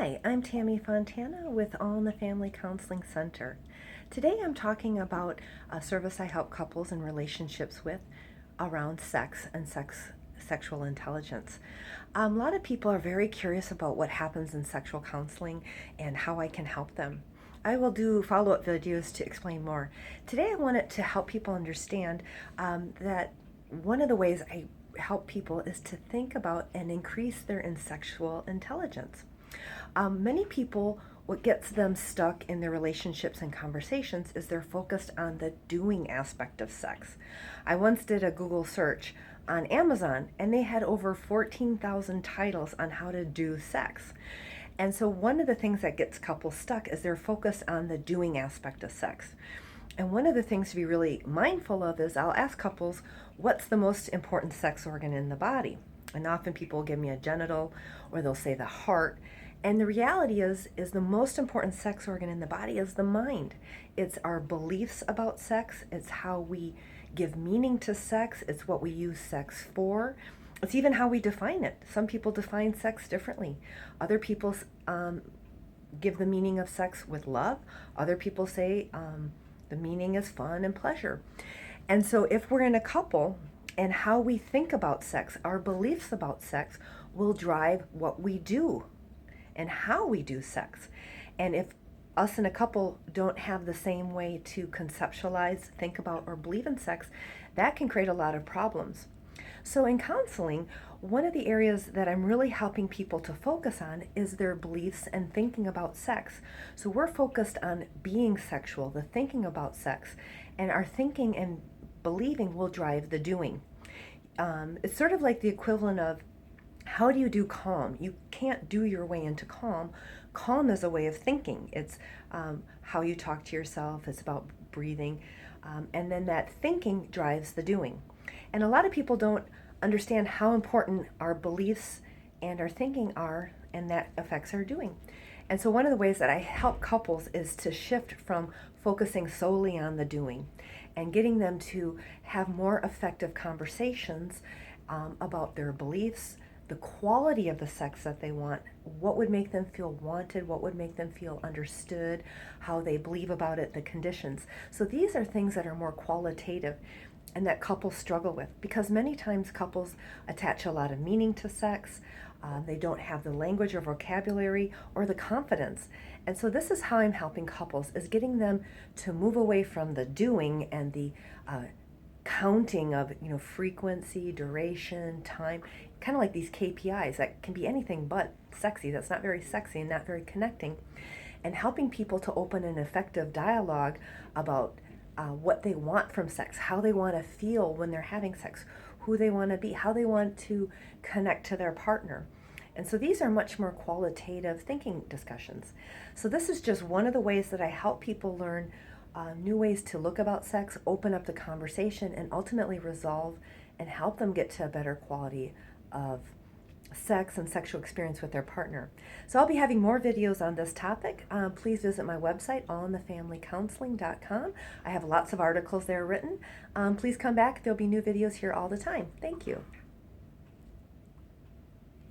Hi, I'm Tammy Fontana with All in the Family Counseling Center. Today I'm talking about a service I help couples in relationships with around sex and sexual intelligence. A lot of people are very curious about what happens in sexual counseling and how I can help them. I will do follow-up videos to explain more. Today I wanted to help people understand that one of the ways I help people is to think about and increase their sexual intelligence. Many people, what gets them stuck in their relationships and conversations is they're focused on the doing aspect of sex. I once did a Google search on Amazon and they had over 14,000 titles on how to do sex. And so one of the things that gets couples stuck is they're focused on the doing aspect of sex. And one of the things to be really mindful of is I'll ask couples, what's the most important sex organ in the body? And often people will give me a genital or they'll say the heart. And the reality is the most important sex organ in the body is the mind. It's our beliefs about sex. It's how we give meaning to sex. It's what we use sex for. It's even how we define it. Some people define sex differently. Other people give the meaning of sex with love. Other people say the meaning is fun and pleasure. And so if we're in a couple and how we think about sex, our beliefs about sex will drive what we do and how we do sex. And if us and a couple don't have the same way to conceptualize, think about, or believe in sex, that can create a lot of problems. So in counseling, one of the areas that I'm really helping people to focus on is their beliefs and thinking about sex. So we're focused on being sexual, the thinking about sex, and our thinking and believing will drive the doing. It's sort of like the equivalent of how do you do calm? You can't do your way into calm. Calm is a way of thinking. It's how you talk to yourself. It's about breathing. And then that thinking drives the doing. And a lot of people don't understand how important our beliefs and our thinking are, and that affects our doing. And so one of the ways that I help couples is to shift from focusing solely on the doing and getting them to have more effective conversations about their beliefs, the quality of the sex that they want, what would make them feel wanted, what would make them feel understood, how they believe about it, the conditions. So these are things that are more qualitative and that couples struggle with, because many times couples attach a lot of meaning to sex. They don't have the language or vocabulary or the confidence. And so this is how I'm helping couples, is getting them to move away from the doing and the counting of frequency, duration, time, kind of like these KPIs that can be anything but sexy. That's not very sexy and not very connecting. And helping people to open an effective dialogue about what they want from sex, how they want to feel when they're having sex, who they want to be, how they want to connect to their partner. And so these are much more qualitative thinking discussions. So this is just one of the ways that I help people learn new ways to look about sex, open up the conversation, and ultimately resolve and help them get to a better quality of sex and sexual experience with their partner. So I'll be having more videos on this topic. Please visit my website, allinthefamilycounseling.com. I have lots of articles there written. Please come back. There'll be new videos here all the time. Thank you.